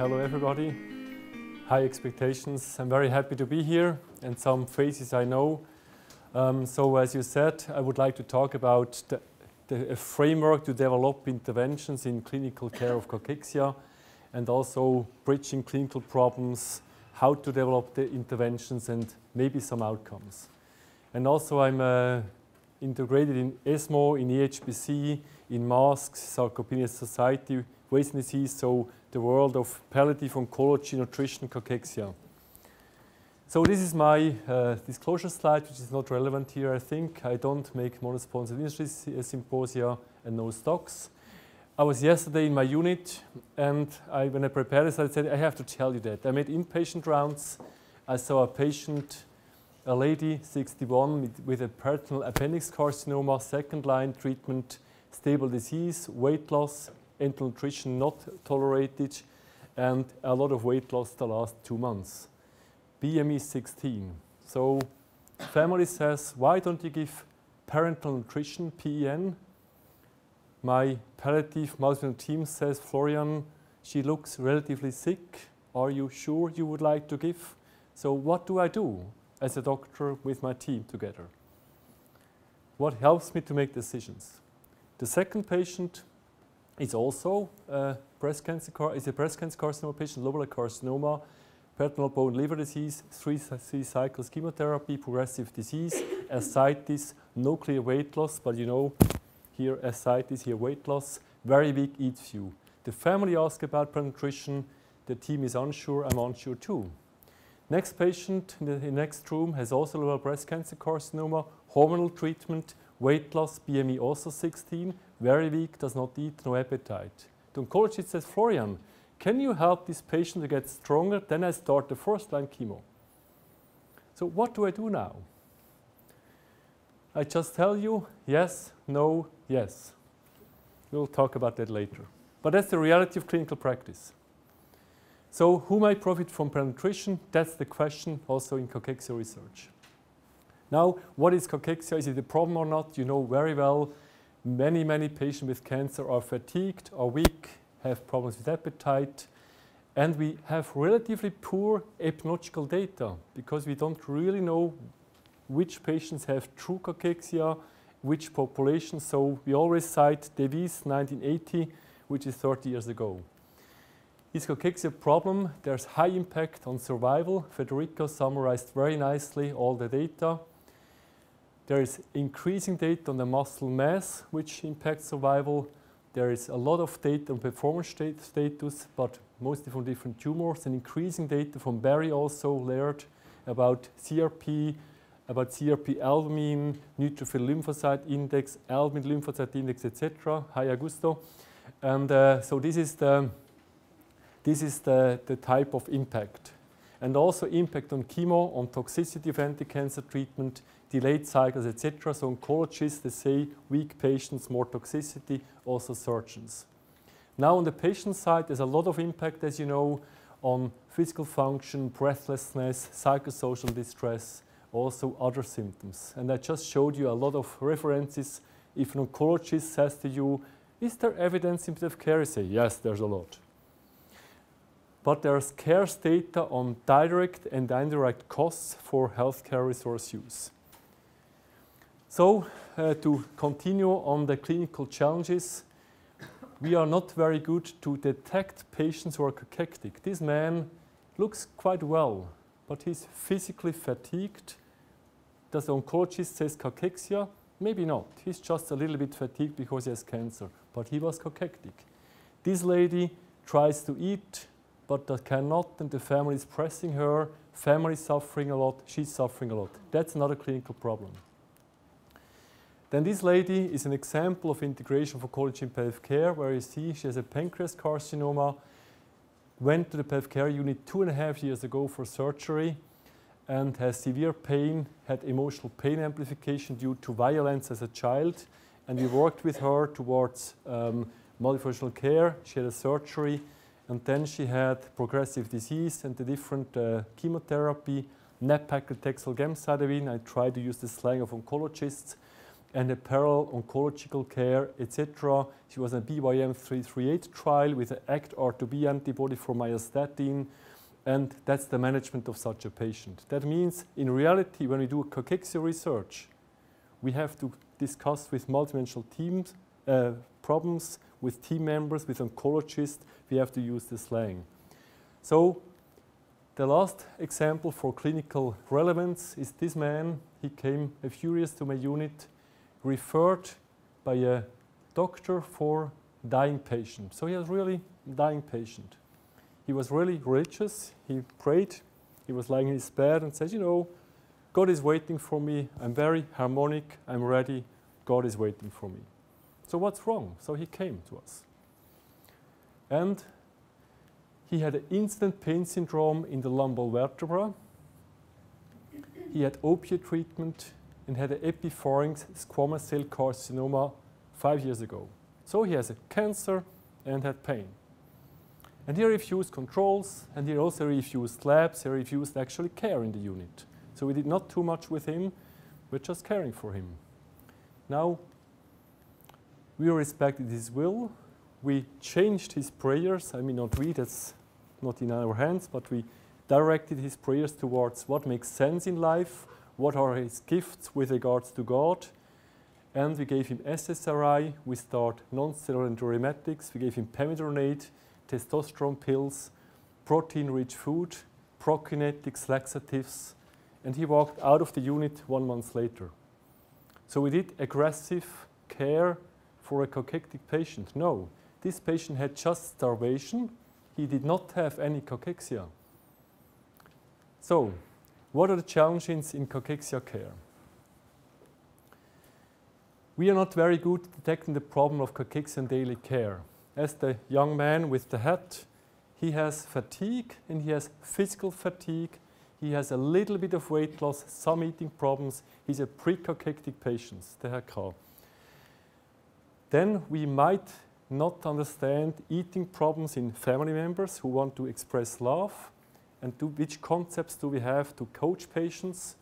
Hello everybody. High expectations. I'm very happy to be here, and some faces I know. So as you said, I would like to talk about the framework to develop interventions in clinical care of cachexia, and also bridging clinical problems, how to develop the interventions and maybe some outcomes. And also I'm integrated in ESMO, in EHBC, in MASK, Sarcopenia Society, Wasting Disease, so the world of palliative oncology, nutrition, cachexia. So this is my disclosure slide, which is not relevant here, I think. I don't make mono-sponsored industry symposia and no stocks. I was yesterday in my unit, and when I prepared this, I said, I have to tell you that. I made inpatient rounds. I saw a patient, a lady, 61, with a peritoneal appendix carcinoma, second-line treatment, stable disease, weight loss, enteral nutrition not tolerated, and a lot of weight loss the last 2 months. BMI 16. So family says, why don't you give parental nutrition, PEN? My palliative multidisciplinary team says, Florian, she looks relatively sick. Are you sure you would like to give? So what do I do as a doctor with my team together? What helps me to make decisions? The second patient is also a breast cancer carcinoma patient, lobular carcinoma, peritoneal bone liver disease, 3 cycles chemotherapy, progressive disease, ascites, no clear weight loss, but you know, here ascites, here weight loss, very weak eat few. The family asks about nutrition, the team is unsure, I'm unsure too. Next patient in the next room has also lower breast cancer carcinoma, hormonal treatment, weight loss, BMI also 16, very weak, does not eat, no appetite. The oncologist says, Florian, can you help this patient to get stronger? Then I start the first-line chemo. So what do I do now? I just tell you, yes, no, yes. We'll talk about that later. But that's the reality of clinical practice. So who might profit from nutrition? That's the question also in cachexia research. Now, what is cachexia? Is it a problem or not? You know very well, many patients with cancer are fatigued, are weak, have problems with appetite, and we have relatively poor epidemiological data because we don't really know which patients have true cachexia, which population. So we always cite Davies 1980, which is 30 years ago. Is cachexia a problem? There's high impact on survival. Federico summarized very nicely all the data. There is increasing data on the muscle mass, which impacts survival. There is a lot of data on performance status, but mostly from different tumors, and increasing data from Barry also layered about CRP, albumin, neutrophil lymphocyte index, albumin lymphocyte index, etc. Hi, Augusto. And so this is the type of impact. And also impact on chemo, on toxicity of anti-cancer treatment, delayed cycles, etc. So oncologists, they say weak patients, more toxicity, also surgeons. Now on the patient side, there's a lot of impact, as you know, on physical function, breathlessness, psychosocial distress, also other symptoms. And I just showed you a lot of references. If an oncologist says to you, is there evidence in palliative care? You say, yes, there's a lot. But there are scarce data on direct and indirect costs for healthcare resource use. So to continue on the clinical challenges, we are not very good to detect patients who are cachectic. This man looks quite well, but he's physically fatigued. Does the oncologist say cachexia? Maybe not. He's just a little bit fatigued because he has cancer, but he was cachectic. This lady tries to eat, but that cannot, and the family is pressing her, family is suffering a lot, she's suffering a lot. That's not a clinical problem. Then this lady is an example of integration of oncology in palliative care, where you see she has a pancreas carcinoma, went to the palliative care unit 2.5 years ago for surgery, and has severe pain, had emotional pain amplification due to violence as a child, and we worked with her towards multifunctional care. She had a surgery, and then she had progressive disease and the different chemotherapy, nab-paclitaxel gemcitabine. I try to use the slang of oncologists. and a parallel oncological care, etc. She was in a BYM 338 trial with an ACT-R2B antibody for myostatin, and that's the management of such a patient. That means, in reality, when we do cachexia research, we have to discuss with multidimensional teams problems, with team members, with oncologists. We have to use the slang. So the last example for clinical relevance is this man. He came a few years to my unit, referred by a doctor for dying patient. So he was really a dying patient. He was really religious. He prayed. He was lying in his bed and said, you know, God is waiting for me. I'm very harmonic. I'm ready. God is waiting for me. So what's wrong? So he came to us. And he had an instant pain syndrome in the lumbar vertebra. He had opiate treatment and had an epipharynx squamous cell carcinoma 5 years ago. So he has a cancer and had pain. And he refused controls, and he also refused labs. He refused actually care in the unit. So we did not too much with him, we're just caring for him. Now, we respected his will. We changed his prayers. I mean, not we, that's not in our hands, but we directed his prayers towards what makes sense in life, what are his gifts with regards to God. And we gave him SSRI. We start non-steroidal antiepileptics. We gave him pamidronate, testosterone pills, protein-rich food, prokinetics, laxatives, and he walked out of the unit 1 month later. So we did aggressive care for a cachectic patient. No, this patient had just starvation. He did not have any cachexia. So, what are the challenges in cachexia care? We are not very good at detecting the problem of cachexia in daily care. As the young man with the hat, he has fatigue and he has physical fatigue. He has a little bit of weight loss, some eating problems. He's a pre-cachectic patient, the Herr K. Then we might not understand eating problems in family members who want to express love, and which concepts do we have to coach patients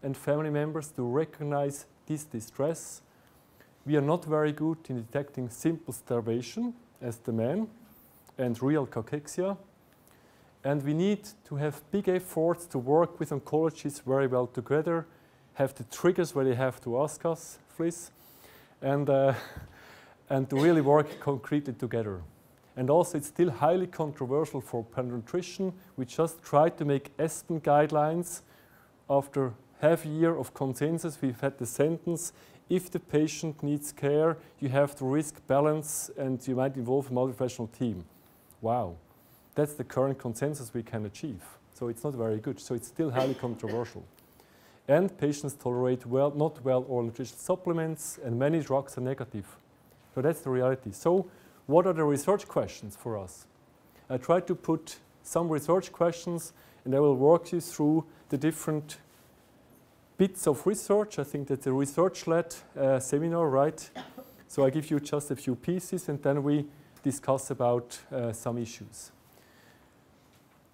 and family members to recognize this distress. We are not very good in detecting simple starvation as the man and real cachexia. And we need to have big efforts to work with oncologists very well together, have the triggers where they have to ask us, please, and to really work concretely together. And also, it's still highly controversial for nutrition. We just tried to make ESPEN guidelines. After half a year of consensus, we've had the sentence, if the patient needs care, you have to risk balance and you might involve a multi-professional team. Wow, that's the current consensus we can achieve. So it's not very good. So it's still highly controversial. And patients tolerate not well oral nutritional supplements, and many drugs are negative. So that's the reality. So what are the research questions for us? I tried to put some research questions, and I will walk you through the different bits of research. I think that's a research-led seminar, right? So I give you just a few pieces, and then we discuss about some issues.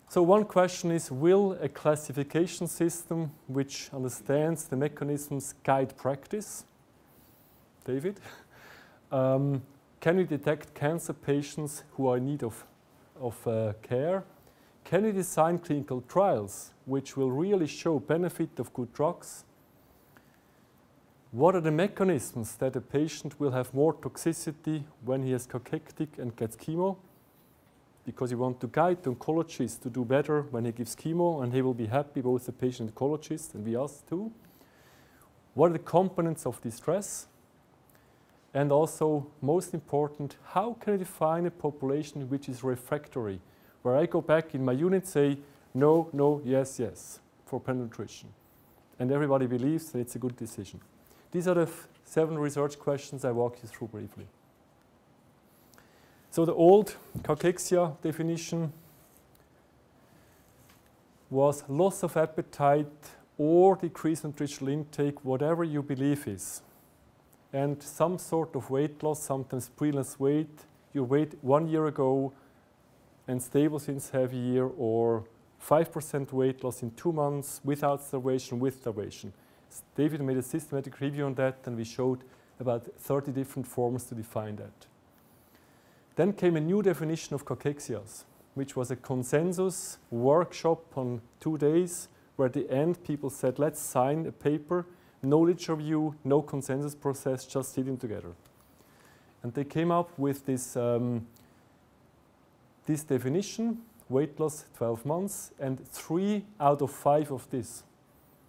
So one question is, will a classification system which understands the mechanisms guide practice? David? Can we detect cancer patients who are in need of care? Can we design clinical trials which will really show benefit of good drugs? What are the mechanisms that a patient will have more toxicity when he is cachectic and gets chemo? Because you want to guide the oncologist to do better when he gives chemo, and he will be happy, both the patient and oncologist, and we us too. What are the components of distress? And also, most important, how can I define a population which is refractory? Where I go back in my unit, say, no, no, yes, yes, for penetration. And everybody believes that it's a good decision. These are the 7 research questions I walk you through briefly. So the old cachexia definition was loss of appetite or decreased nutritional intake, whatever you believe is. And some sort of weight loss, sometimes pre-less weight, your weight 1 year ago and stable since half a year, or 5% weight loss in 2 months without starvation, with starvation. David made a systematic review on that, and we showed about 30 different forms to define that. Then came a new definition of cachexias, which was a consensus workshop on 2 days, where at the end people said, let's sign a paper, no literature review, no consensus process, just sitting together. And they came up with this, this definition, weight loss 12 months, and 3 out of 5 of this,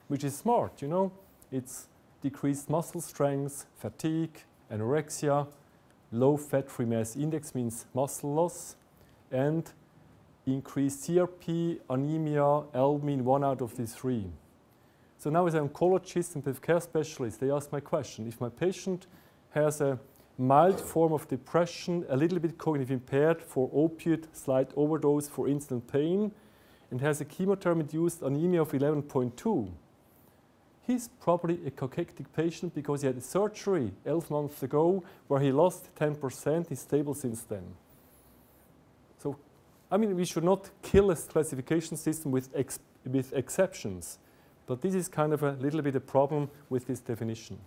which is smart, you know. It's decreased muscle strength, fatigue, anorexia, low fat-free mass index means muscle loss, and increased CRP, anemia, albumin, 1 out of these 3. So now as an oncologist and palliative care specialist, they ask my question, if my patient has a mild form of depression, a little bit cognitive impaired for opioid slight overdose for instant pain, and has a chemotherapy-induced anemia of 11.2, he's probably a cachectic patient because he had a surgery 11 months ago where he lost 10%, he's stable since then. So, I mean, we should not kill a classification system with exceptions, but this is kind of a little bit a problem with this definition.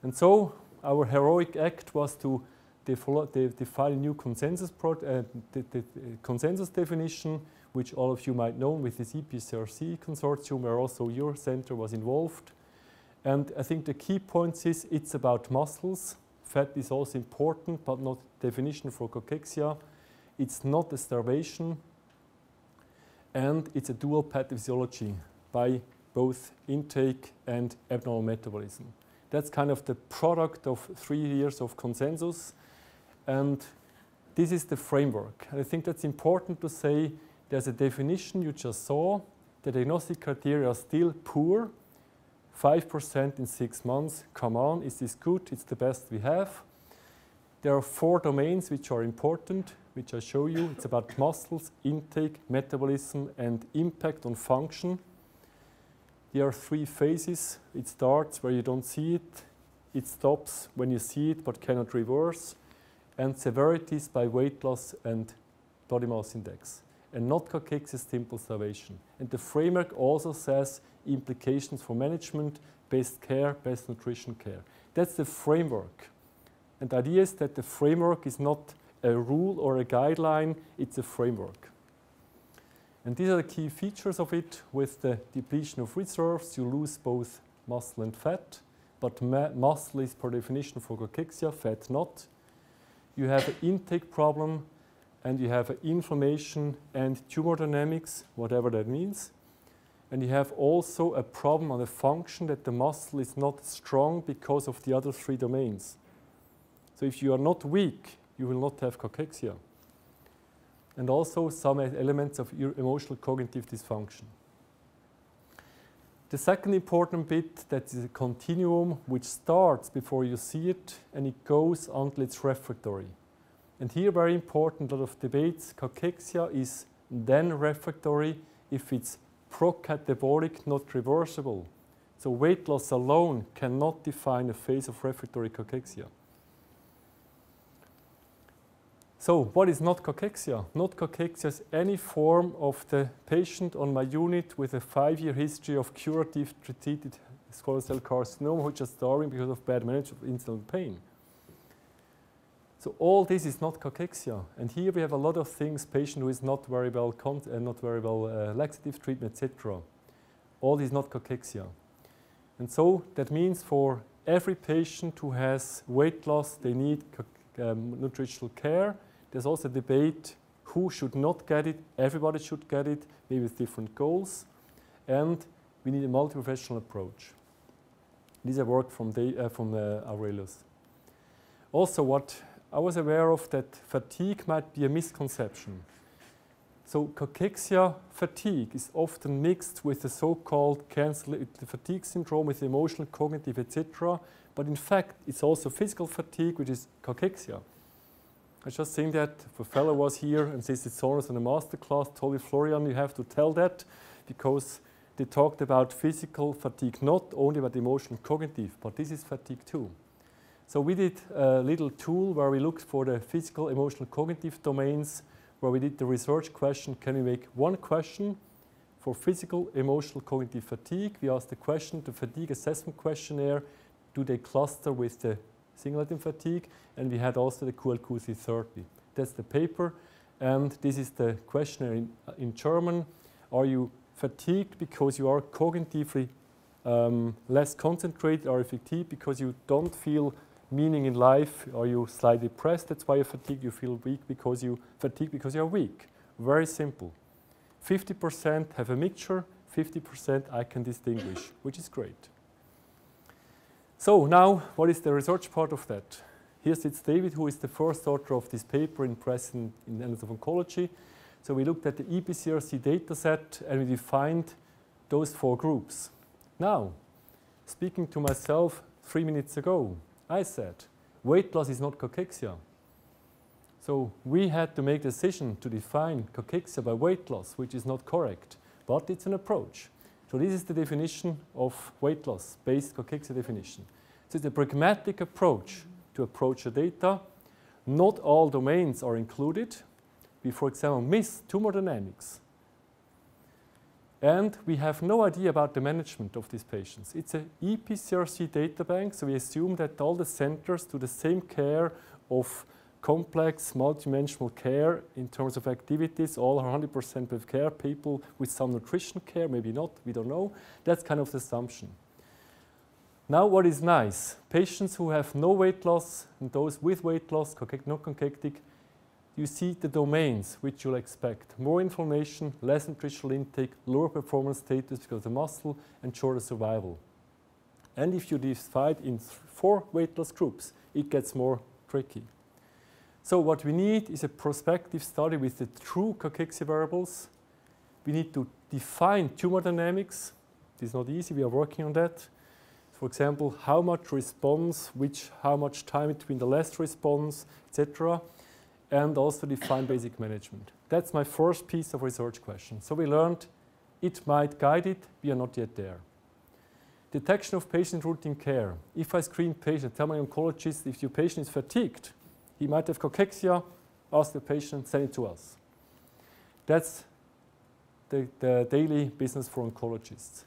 And so, our heroic act was to define a new consensus, consensus definition, which all of you might know with this EPCRC consortium, where also your center was involved. And I think the key points is it's about muscles. Fat is also important, but not definition for cachexia. It's not a starvation. And it's a dual pathophysiology by both intake and abnormal metabolism. That's kind of the product of 3 years of consensus. And this is the framework. And I think that's important to say. There's a definition you just saw. The diagnostic criteria are still poor. 5% in 6 months. Come on, is this good? It's the best we have. There are 4 domains which are important, which I show you. It's about muscles, intake, metabolism, and impact on function. There are 3 phases. It starts where you don't see it. It stops when you see it but cannot reverse. And severities by weight loss and body mass index. And not cachexia, simple starvation. And the framework also says implications for management, best care, best nutrition care. That's the framework. And the idea is that the framework is not a rule or a guideline, it's a framework. And these are the key features of it. With the depletion of reserves, you lose both muscle and fat, but muscle is per definition for cachexia, fat not. You have an intake problem, and you have inflammation and tumor dynamics, whatever that means. And you have also a problem on the function that the muscle is not strong because of the other 3 domains. So if you are not weak, you will not have cachexia. And also some elements of emotional cognitive dysfunction. The second important bit, that is a continuum which starts before you see it and it goes until it's refractory. And here, very important, a lot of debates, cachexia is then refractory if it's procatabolic, not reversible. So weight loss alone cannot define a phase of refractory cachexia. So what is not cachexia? Not cachexia is any form of the patient on my unit with a 5-year history of curative treated squamous cell carcinoma who just starving because of bad management of insulin pain. So all this is not cachexia, and here we have a lot of things. Patient who is not very well laxative treatment, etc. All this is not cachexia, and so that means for every patient who has weight loss, they need nutritional care. There's also a debate who should not get it. Everybody should get it, maybe with different goals, and we need a multi-professional approach. These are work from Aurelius. Also, what I was aware of that fatigue might be a misconception. So cachexia fatigue is often mixed with the so-called fatigue syndrome with emotional, cognitive, etc. But in fact, it's also physical fatigue, which is cachexia. I just think that if a fellow was here and says it's Saunders in a master class, told me, Florian, you have to tell that because they talked about physical fatigue, not only about emotional, cognitive, but this is fatigue too. So we did a little tool where we looked for the physical, emotional, cognitive domains, where we did the research question, can we make one question for physical, emotional, cognitive fatigue. We asked the question, the fatigue assessment questionnaire, do they cluster with the single-item fatigue? And we had also the QLQ-C30. That's the paper, and this is the questionnaire in German. Are you fatigued because you are cognitively less concentrated? Are you fatigued because you don't feel meaning in life? Are you slightly depressed? That's why you're fatigued. You feel weak because you fatigued because you're weak. Very simple. 50% have a mixture, 50% I can distinguish, which is great. So now, what is the research part of that? Here sits David, who is the first author of this paper in Press in Annals of Oncology. So we looked at the EBCRC data set and we defined those 4 groups. Now, speaking to myself 3 minutes ago, I said, weight loss is not cachexia. So we had to make a decision to define cachexia by weight loss, which is not correct, but it's an approach. So this is the definition of weight loss-based cachexia definition. So it's a pragmatic approach to approach the data. Not all domains are included. We, for example, miss tumor dynamics. And we have no idea about the management of these patients. It's an EBCRC data bank, so we assume that all the centers do the same care of complex, multidimensional care in terms of activities. All are 100% with care, people with some nutrition care, maybe not, we don't know. That's kind of the assumption. Now what is nice, patients who have no weight loss and those with weight loss, not cachectic, you see the domains which you'll expect. More inflammation, less nutritional intake, lower performance status because of the muscle, and shorter survival. And if you divide in 4 weight loss groups, it gets more tricky. So what we need is a prospective study with the true cachexia variables. We need to define tumor dynamics. It is not easy, we are working on that. For example, how much response, how much time between the last response, etc. And also define basic management. That's my first piece of research question. So we learned it might guide it, we are not yet there. Detection of patient routine care. If I screen patients, tell my oncologist if your patient is fatigued, he might have cachexia, ask the patient, send it to us. That's the daily business for oncologists.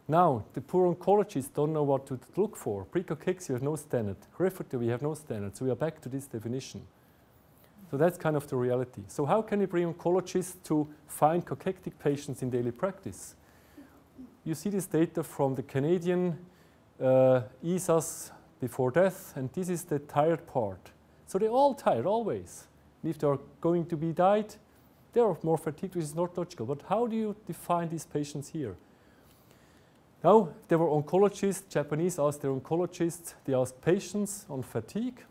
Now, the poor oncologists don't know what to look for. Pre-cachexia, we have no standard. Refractory, we have no standard. So we are back to this definition. So that's kind of the reality. So how can we bring oncologists to find cachectic patients in daily practice? You see this data from the Canadian ESAs before death, and this is the tired part. So they're all tired, always. And if they're going to be died, they're more fatigued, which is not logical. But how do you define these patients here? Now, there were oncologists, Japanese asked their oncologists, they asked patients on fatigue,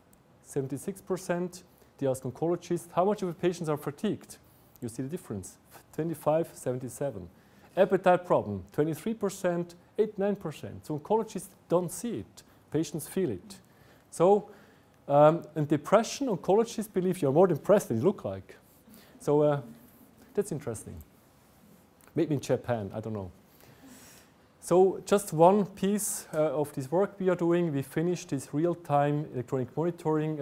76%. They asked oncologists, how much of the patients are fatigued? You see the difference, 25, 77. Appetite problem, 23%, 8-9%. So oncologists don't see it, patients feel it. So, in depression, oncologists believe you're more depressed than you look like. So that's interesting. Maybe in Japan, I don't know. So just one piece of this work we are doing, we finished this real-time electronic monitoring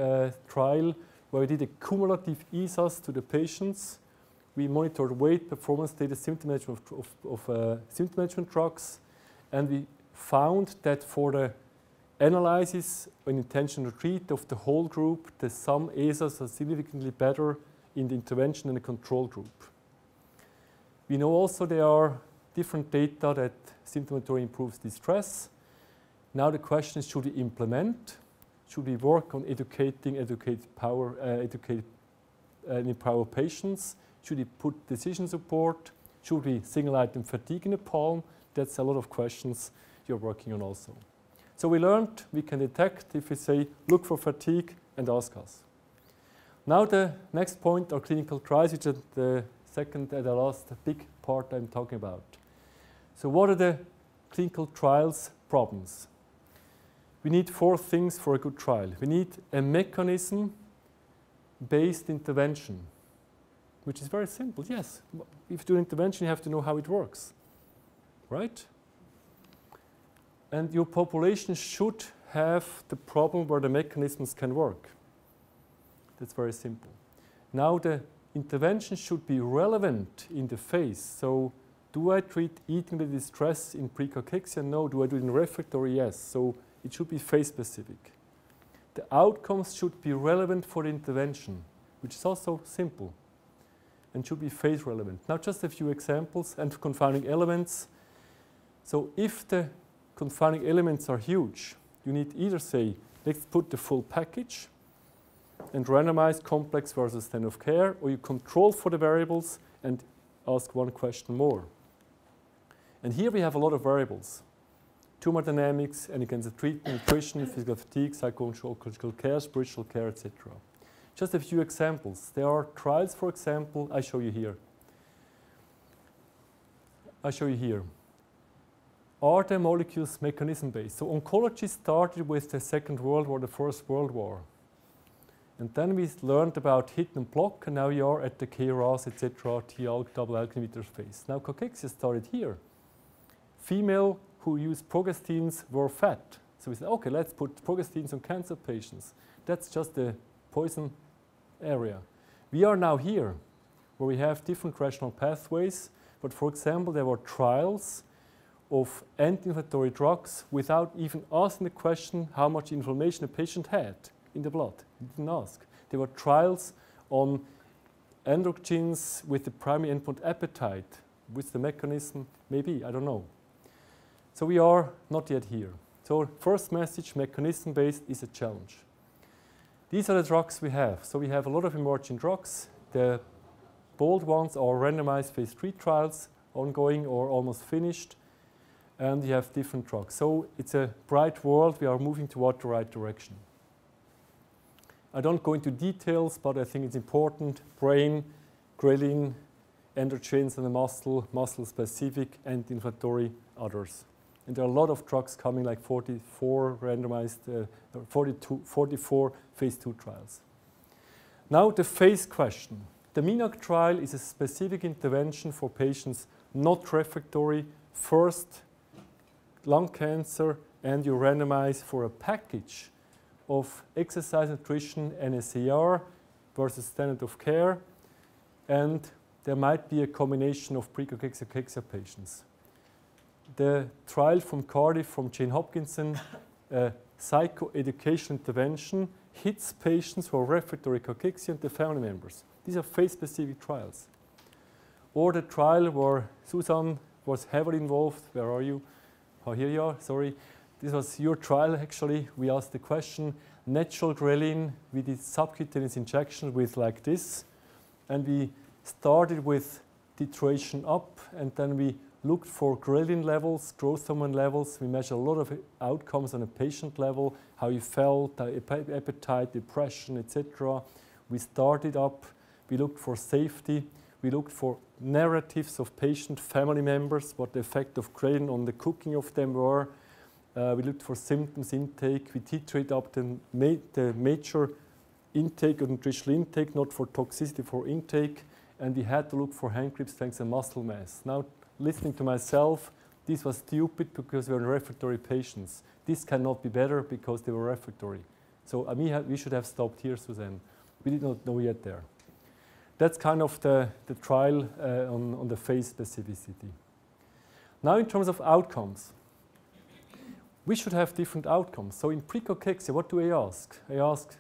trial where we did a cumulative ESAs to the patients. We monitored weight, performance data, symptom management of symptom management drugs, and we found that for the analysis and intention to treat of the whole group, the some ESAs are significantly better in the intervention than the control group. We know also there are different data that symptom monitoring improves distress. Now the question is, should we implement? Should we work on empower patients? Should we put decision support? Should we single item fatigue in the palm? That's a lot of questions you're working on also. So we learned we can detect if we say, look for fatigue and ask us. Now the next point are clinical trials, which is the second and the last big part I'm talking about. So what are the clinical trials problems? We need 4 things for a good trial. We need a mechanism-based intervention, which is very simple. Yes, if you do an intervention, you have to know how it works, right? And your population should have the problem where the mechanisms can work. That's very simple. Now the intervention should be relevant in the phase. So Do I treat eating-related distress in pre-cachexia? No. Do I do it in refractory? Yes. So it should be phase-specific. The outcomes should be relevant for the intervention, which is also simple, and should be phase-relevant. Now just a few examples and confounding elements. So if the confounding elements are huge, you need either say, let's put the full package and randomize complex versus standard of care, or you control for the variables and ask one question more. And here we have a lot of variables. Tumor dynamics, any kinds of treatment, nutrition, physical fatigue, psychosocial care, spiritual care, etc. Just a few examples. There are trials, for example, I show you here. Are the molecules mechanism-based? So oncology started with the Second World War, the First World War. And then we learned about hit and block, and now we are at the KRAS, etc., double alkyl inhibitor phase. Now cachexia started here. Female who used progestins were fat. So we said, okay, let's put progestins on cancer patients. That's just the poison area. We are now here, where we have different rational pathways. But for example, there were trials of anti-inflammatory drugs without even asking the question how much inflammation a patient had in the blood. We didn't ask. There were trials on androgens with the primary endpoint appetite. With the mechanism, maybe, I don't know. So we are not yet here. So first message, mechanism-based is a challenge. These are the drugs we have. So we have a lot of emerging drugs. The bold ones are randomized phase 3 trials, ongoing or almost finished. And you have different drugs. So it's a bright world. We are moving toward the right direction. I don't go into details, but I think it's important. Brain, ghrelin, androgens in the muscle-specific, anti-inflammatory, others. And there are a lot of drugs coming, like 44 randomized, 44 phase 2 trials. Now the phase question. The MINAC trial is a specific intervention for patients not refractory, first lung cancer, and you randomize for a package of exercise, nutrition, NSAR versus standard of care, and there might be a combination of pre-cachexia patients. The trial from Cardiff, from Jane Hopkinson, psychoeducation intervention, hits patients who are refractory cachexia and the family members. These are phase-specific trials. Or the trial where Susan was heavily involved. Where are you? Oh, here you are, sorry. This was your trial, actually. We asked the question, natural ghrelin, we did subcutaneous injection with like this. And we started with titration up, and then we looked for ghrelin levels, growth hormone levels. We measured a lot of outcomes on a patient level, how you felt, appetite, depression, etc. We started up. We looked for safety. We looked for narratives of patient family members, what the effect of ghrelin on the cooking of them were. We looked for symptoms intake. We titrate up the major intake or nutritional intake, not for toxicity, for intake. And we had to look for hand grip strength and muscle mass. Now, listening to myself, this was stupid because we were refractory patients. This cannot be better because they were refractory. So we should have stopped here, Suzanne. We did not know yet there. That's kind of the trial on the phase specificity. Now in terms of outcomes, we should have different outcomes. So in pre-cachexia, what do I ask? I ask,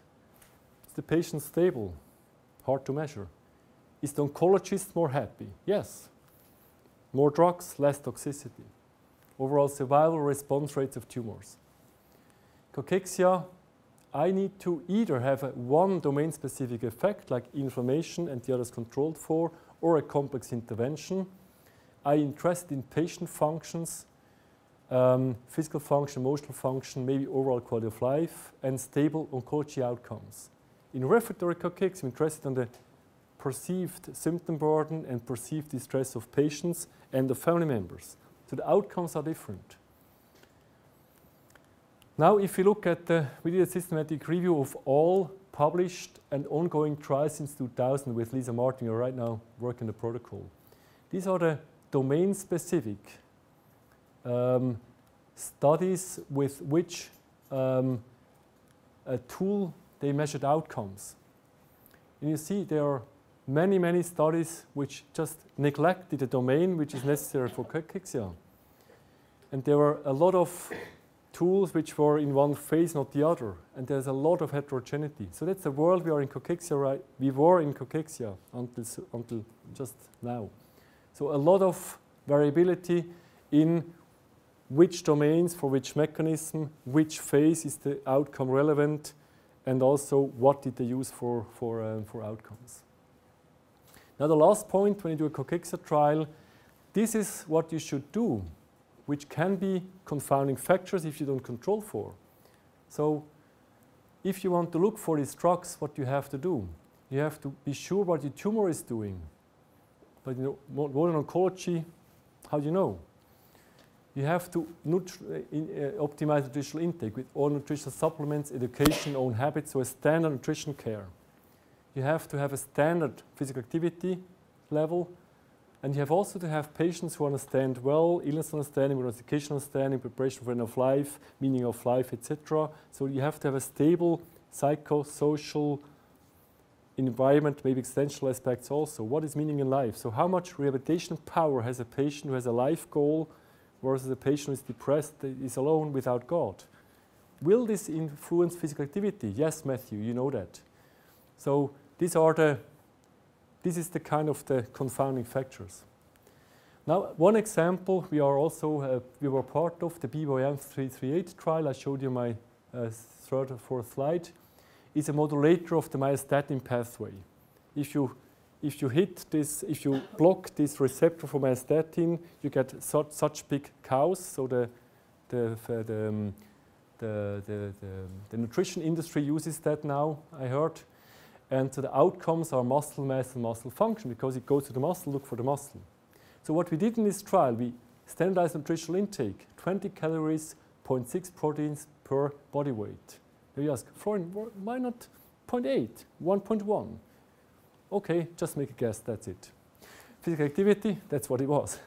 is the patient stable? Hard to measure. Is the oncologist more happy? Yes. More drugs, less toxicity. Overall survival, response rates of tumors. Cachexia, I need to either have one domain-specific effect, like inflammation and the others controlled for, or a complex intervention. I'm interested in patient functions, physical function, emotional function, maybe overall quality of life, and stable oncology outcomes. In refractory cachexia, I'm interested in the perceived symptom burden and perceived distress of patients and the family members. So the outcomes are different. Now, if you look at we did a systematic review of all published and ongoing trials since 2000 with Lisa Martin, who right now working the protocol. These are the domain-specific studies with which a tool they measured outcomes. And you see there are many, many studies which just neglected the domain which is necessary for cachexia. And there were a lot of tools which were in one phase, not the other. And there's a lot of heterogeneity. So that's the world we are in cachexia, right? We were in cachexia until just now. So a lot of variability in which domains, for which mechanism, which phase is the outcome relevant, and also what did they use for outcomes. Now the last point, when you do a cachexia trial, this is what you should do, which can be confounding factors if you don't control for. So if you want to look for these drugs, what you have to do? You have to be sure what your tumor is doing. But you know, modern oncology, how do you know? You have to optimize nutritional intake with all nutritional supplements, education, own habits, so a standard nutrition care. You have to have a standard physical activity level, and you have also to have patients who understand well, illness understanding, education understanding, preparation for end of life, meaning of life, etc. So you have to have a stable psychosocial environment, maybe existential aspects also. What is meaning in life? So how much rehabilitation power has a patient who has a life goal versus a patient who is depressed, is alone without God? Will this influence physical activity? Yes, Matthew, you know that. So this is the kind of the confounding factors. Now, one example, we were part of the BYM 338 trial. I showed you my third or fourth slide. Is a modulator of the myostatin pathway. If you hit this, if you block this receptor for myostatin, you get such big cows. So the nutrition industry uses that now, I heard. And so the outcomes are muscle mass and muscle function, because it goes to the muscle, look for the muscle. So what we did in this trial, we standardized nutritional intake, 20 calories, 0.6 proteins per body weight. You ask, Florian, why not 0.8, 1.1? Okay, just make a guess, that's it. Physical activity, that's what it was.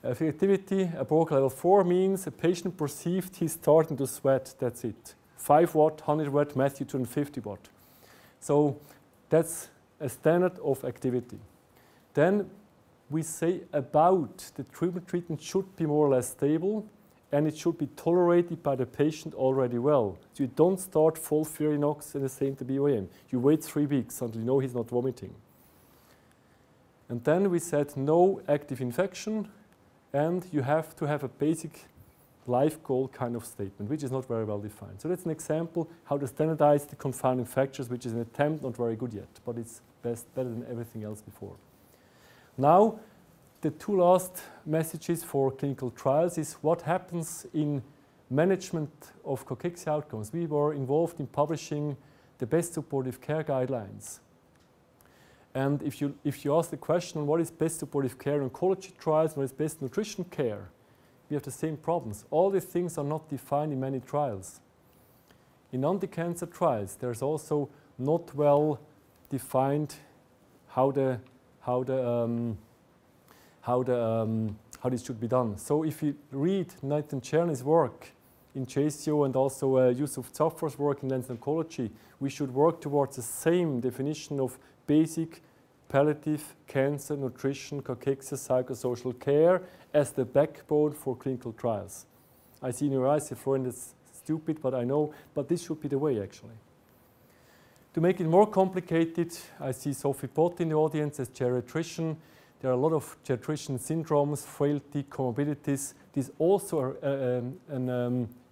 Physical activity, a Borg level 4 means a patient perceived he's starting to sweat, that's it. 5 watt, 100 watt, Matthew 250 watt. So that's a standard of activity. Then we say about the treatment should be more or less stable, and it should be tolerated by the patient already well. So you don't start FOLFIRINOX and the same to BOM. You wait 3 weeks until you know he's not vomiting. And then we said no active infection, and you have to have a basic life goal kind of statement, which is not very well defined. So that's an example how to standardize the confounding factors, which is an attempt, not very good yet, but it's better than everything else before. Now, the 2 last messages for clinical trials is what happens in management of cachexia outcomes. We were involved in publishing the best supportive care guidelines. And if you ask the question on what is best supportive care in oncology trials, what is best nutrition care, we have the same problems. All these things are not defined in many trials. In anti-cancer trials, there's also not well defined how this should be done. So if you read Nathan Czerny's work in JCO and also Yusuf Zafar's work in Lancet Oncology, we should work towards the same definition of basic palliative cancer nutrition, cachexia, psychosocial care as the backbone for clinical trials. I see in your eyes, Florian, that's stupid, but I know, but this should be the way actually. To make it more complicated, I see Sophie Pott in the audience as geriatrician. There are a lot of geriatrician syndromes, frailty, comorbidities. These also are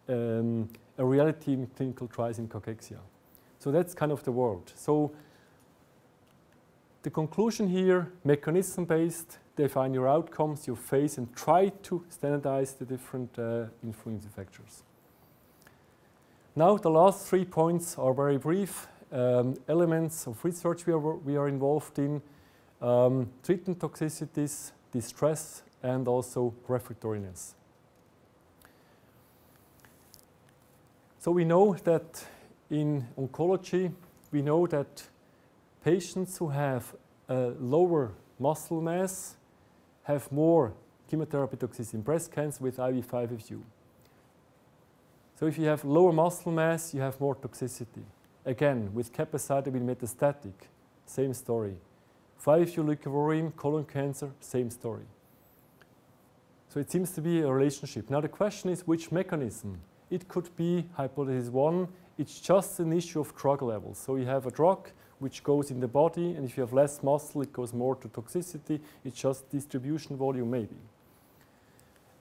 a reality in clinical trials in cachexia. So that's kind of the world. So the conclusion here, mechanism-based, define your outcomes, your phase, and try to standardize the different influencing factors. Now the last 3 points are very brief. Elements of research we are involved in, treatment toxicities, distress, and also refractoriness. So we know that in oncology, we know that patients who have a lower muscle mass have more chemotherapy toxicity in breast cancer with IV5FU. So if you have lower muscle mass, you have more toxicity. Again, with capecitabine metastatic, same story. 5-year leucovorin, colon cancer, same story. So it seems to be a relationship. Now the question is which mechanism? It could be hypothesis 1, it's just an issue of drug levels. So you have a drug which goes in the body, and if you have less muscle, it goes more to toxicity. It's just distribution volume maybe.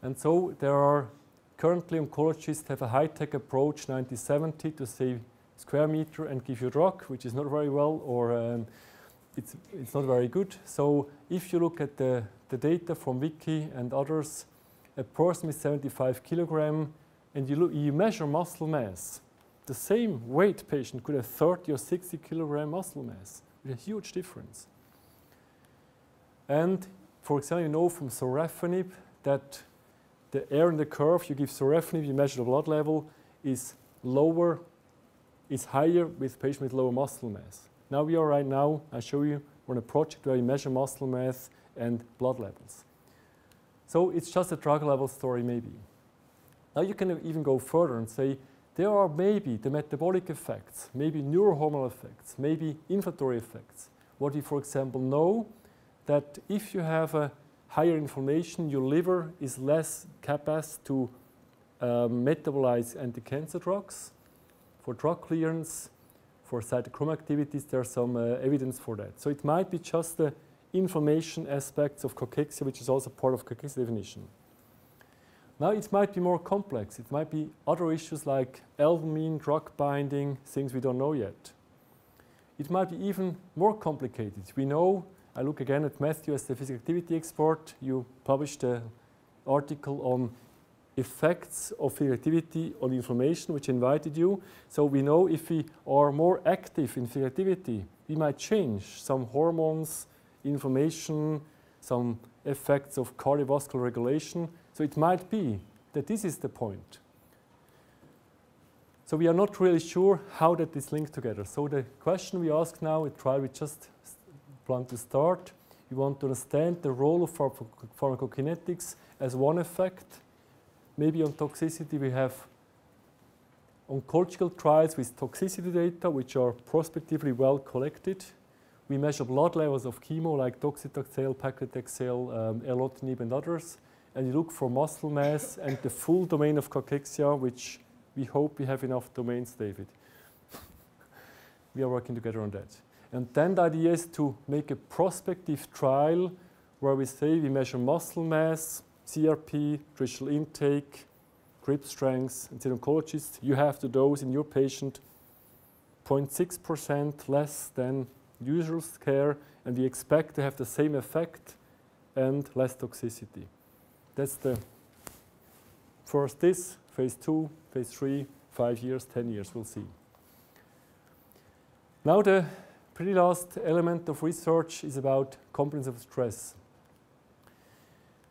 And so there are currently oncologists have a high-tech approach, 90-70, to say square meter and give you a drug, which is not very well, or it's not very good. So if you look at the data from Vicky and others, a person with 75 kilogram, and you measure muscle mass, the same weight patient could have 30 or 60 kilogram muscle mass, with a huge difference. And for example, you know from sorafenib that the area in the curve, you give sorafenib, you measure the blood level, is lower, is higher with patients with lower muscle mass. Now we are right now, I show you, we're on a project where we measure muscle mass and blood levels. So it's just a drug level story maybe. Now you can even go further and say, there are maybe the metabolic effects, maybe neurohormonal effects, maybe inflammatory effects. What we, for example, know that if you have a higher inflammation, your liver is less capable to metabolize anti-cancer drugs. For drug clearance, for cytochrome activities, there's some evidence for that. So it might be just the inflammation aspects of cachexia, which is also part of cachexia definition. Now it might be more complex. It might be other issues like albumin, drug binding, things we don't know yet. It might be even more complicated. We know, I look again at Matthew as the physical activity expert. You published an article on effects of physical activity on inflammation, which invited you. So we know if we are more active in physical activity, we might change some hormones, inflammation, some effects of cardiovascular regulation. So it might be that this is the point. So we are not really sure how that is linked together. So the question we ask now, a trial we just plan to start, we want to understand the role of pharmacokinetics as one effect. Maybe on toxicity we have oncological trials with toxicity data, which are prospectively well collected. We measure blood levels of chemo like docetaxel, paclitaxel, erlotinib, and others. And you look for muscle mass and the full domain of cachexia, which we hope we have enough domains, David. We are working together on that. And then the idea is to make a prospective trial where we say we measure muscle mass, CRP, nutritional intake, grip strength, and in oncologists, you have to dose in your patient 0.6% less than usual care, and we expect to have the same effect and less toxicity. That's the first this, phase 2, phase 3, 5 years, 10 years, we'll see. Now the pretty last element of research is about components of stress.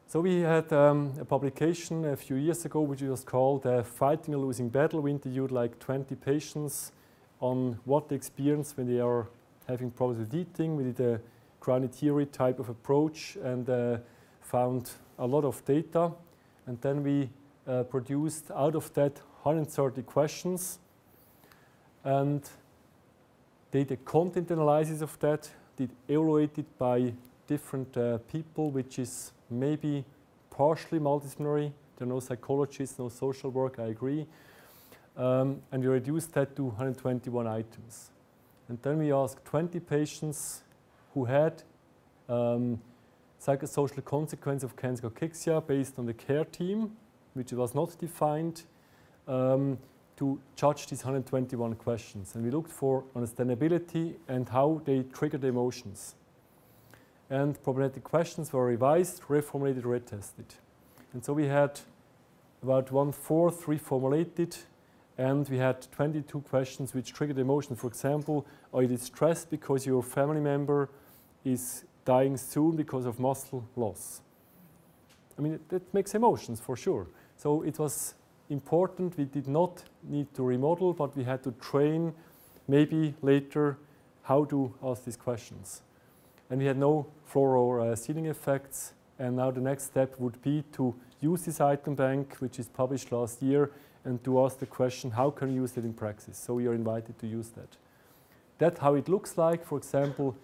So we had a publication a few years ago which was called Fighting a Losing Battle. We interviewed like 20 patients on what they experience when they are having problems with eating. We did a grounded theory type of approach and found a lot of data. And then we produced out of that 130 questions and did a content analysis of that, did evaluate it by different people, which is maybe partially multidisciplinary. There are no psychologists, no social work, I agree. And we reduced that to 121 items. And then we asked 20 patients who had psychosocial consequence of cancer cachexia based on the care team, which was not defined, to judge these 121 questions. And we looked for understandability and how they triggered emotions. And problematic questions were revised, reformulated, retested. And so we had about 1/4 reformulated, and we had 22 questions which triggered emotions. For example, are you distressed because your family member is dying soon because of muscle loss? I mean, that makes emotions for sure. So it was important. We did not need to remodel, but we had to train maybe later how to ask these questions. And we had no floor or ceiling effects. And now the next step would be to use this item bank, which is published last year, and to ask the question, how can you use it in practice? So we are invited to use that. That's how it looks like. For example,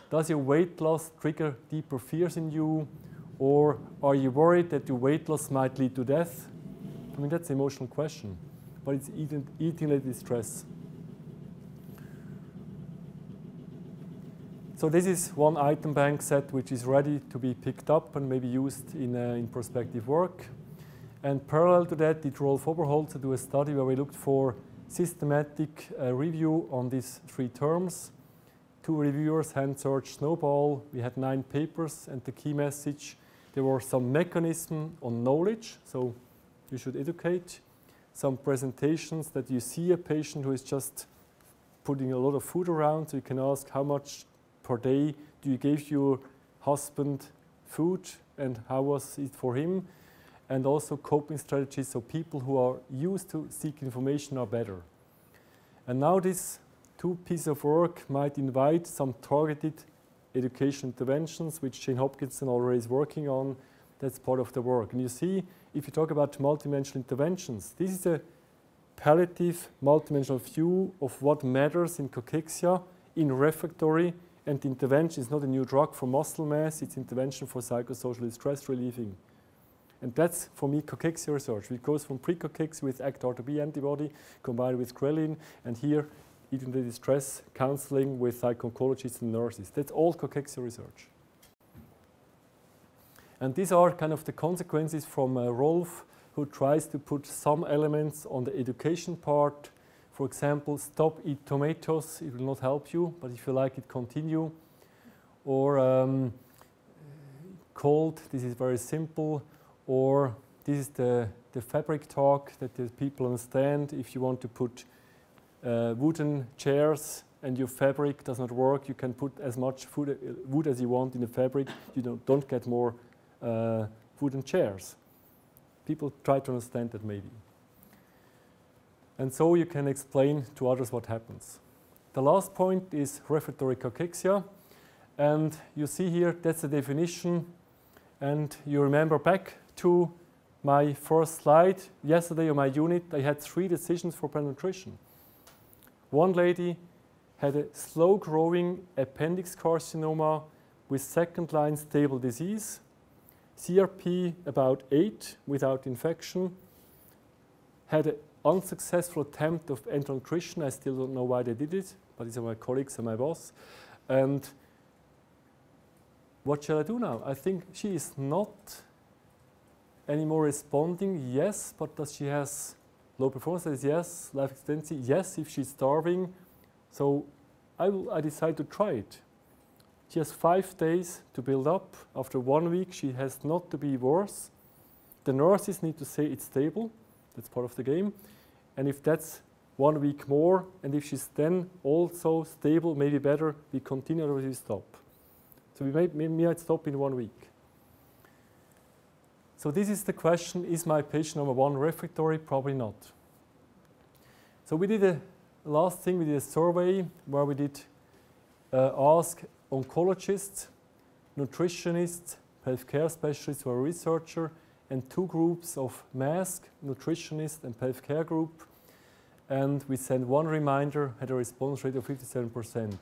Does your weight loss trigger deeper fears in you? Or are you worried that your weight loss might lead to death? I mean, that's an emotional question, but it's eating-related distress. So this is one item bank set which is ready to be picked up and maybe used in prospective work. And parallel to that, did Rolf Oberholzer do a study where we looked for systematic review on these 3 terms. 2 reviewers, hand search, snowball. We had 9 papers, and the key message, there were some mechanism on knowledge, so you should educate. Some presentations that you see a patient who is just putting a lot of food around, so you can ask how much per day do you give your husband food and how was it for him? And also coping strategies, so people who are used to seek information are better. And now these 2 pieces of work might invite some targeted education interventions, which Jane Hopkinson already is working on. That's part of the work. And you see, if you talk about multidimensional interventions, this is a palliative multidimensional view of what matters in cachexia, in refractory, and the intervention is not a new drug for muscle mass, it's intervention for psychosocial stress relieving. And that's, for me, cachexia research. It goes from pre-cachexia with ACT-R2B antibody combined with ghrelin, and here, eating the distress counseling with psycho-oncologists and nurses. That's all cachexia research. And these are kind of the consequences from Rolf, who tries to put some elements on the education part. For example, stop eat tomatoes, it will not help you, but if you like it, continue. Or cold, this is very simple. Or this is the fabric talk that the people understand. If you want to put wooden chairs and your fabric does not work, you can put as much wood as you want in the fabric. You don't get more wooden chairs. People try to understand that maybe. And so you can explain to others what happens. The last point is refractory cachexia. And you see here, that's the definition. And you remember back to my first slide. Yesterday on my unit, I had 3 decisions for nutrition. One lady had a slow-growing appendix carcinoma with second-line stable disease, CRP about 8 without infection, had an unsuccessful attempt of enteral nutrition. I still don't know why they did it, but these are my colleagues and my boss. And what shall I do now? I think she is not anymore responding, yes, but does she has low performance? Yes. Life expectancy? Yes, if she's starving. So I decided to try it. She has 5 days to build up. After 1 week, she has not to be worse. The nurses need to say it's stable. That's part of the game. And if that's 1 week more, and if she's then also stable, maybe better, we continue or we stop. So we might stop in 1 week. So this is the question, is my patient number 1 refractory? Probably not. So we did a last thing, we did a survey where we did ask oncologists, nutritionists, healthcare specialists who are researcher, and 2 groups of mask, nutritionist and healthcare group. And we sent 1 reminder, had a response rate of 57%.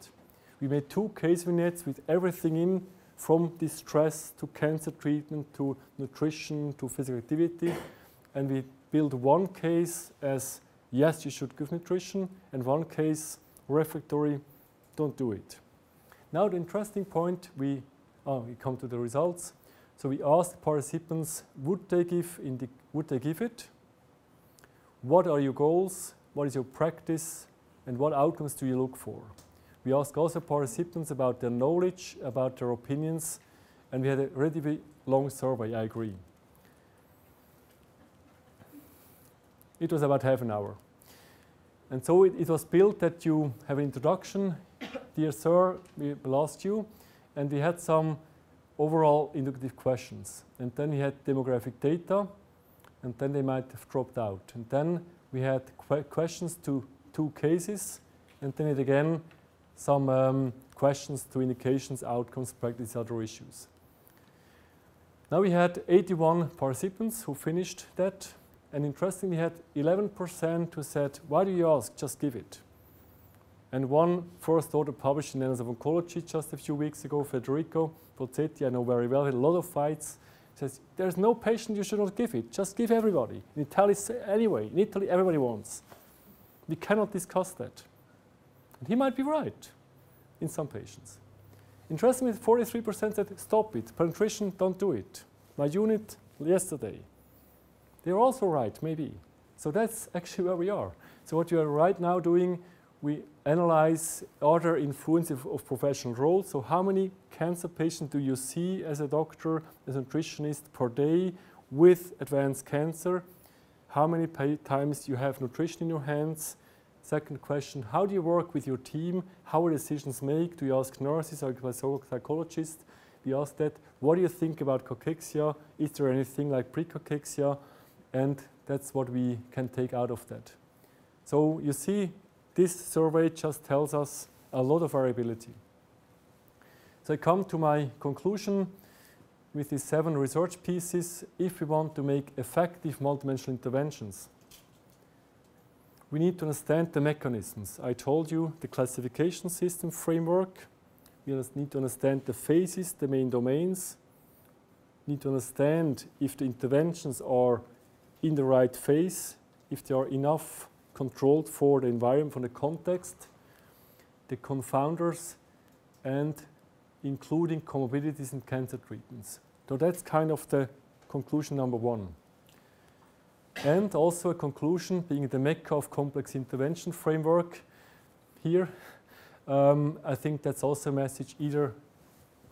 We made 2 case vignettes with everything in, from distress to cancer treatment to nutrition to physical activity. And we built 1 case as, yes, you should give nutrition, and 1 case, refractory, don't do it. Now the interesting point, we come to the results. So we asked participants, would they give it? What are your goals? What is your practice? And what outcomes do you look for? We asked also participants about their knowledge, about their opinions, and we had a relatively long survey, I agree. It was about half an hour. And so it was built that you have an introduction. Dear sir, we will ask you. And we had some overall inductive questions. And then we had demographic data, and then they might have dropped out. And then we had questions to 2 cases, and then again some questions to indications, outcomes, practice, other issues. Now we had 81 participants who finished that, and interestingly we had 11% who said, why do you ask, just give it. And one first author published in Annals of Oncology just a few weeks ago, Federico Pozzetti, I know very well, had a lot of fights, says, there's no patient you should not give it, just give everybody. In Italy, anyway, in Italy, everybody wants. We cannot discuss that. And he might be right in some patients. Interestingly, 43% said, stop it, penetration, don't do it. My unit yesterday. They're also right, maybe. So that's actually where we are. So what you are right now doing, we analyze other influence of professional roles. So how many cancer patients do you see as a doctor, as a nutritionist per day with advanced cancer? How many times you have nutrition in your hands? Second question, how do you work with your team? How are decisions made? Do you ask nurses or psychologists? We ask that. What do you think about cachexia? Is there anything like pre-cachexia? And that's what we can take out of that. So you see, this survey just tells us a lot of variability. So I come to my conclusion with these 7 research pieces. If we want to make effective multidimensional interventions, we need to understand the mechanisms. I told you the classification system framework. We need to understand the phases, the main domains. We need to understand if the interventions are in the right phase, if they are enough controlled for the environment, for the context, the confounders, and including comorbidities in cancer treatments. So that's kind of the conclusion number 1. And also a conclusion being the mecca of complex intervention framework here. I think that's also a message, either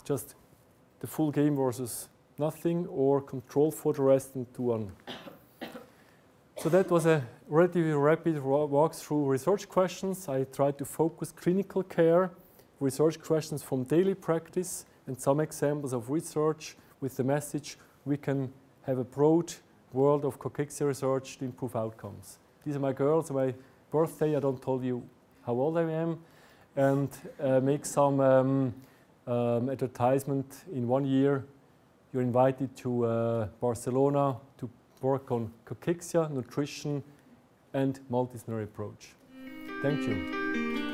just the full game versus nothing, or control for the rest and 2-1. So that was a relatively rapid walk through research questions. I tried to focus clinical care, research questions from daily practice, and some examples of research with the message we can have a broad world of cachexia research to improve outcomes. These are my girls. My birthday, I don't tell you how old I am, and make some advertisement. In 1 year, you're invited to Barcelona to work on cachexia, nutrition, and multidisciplinary approach. Thank you.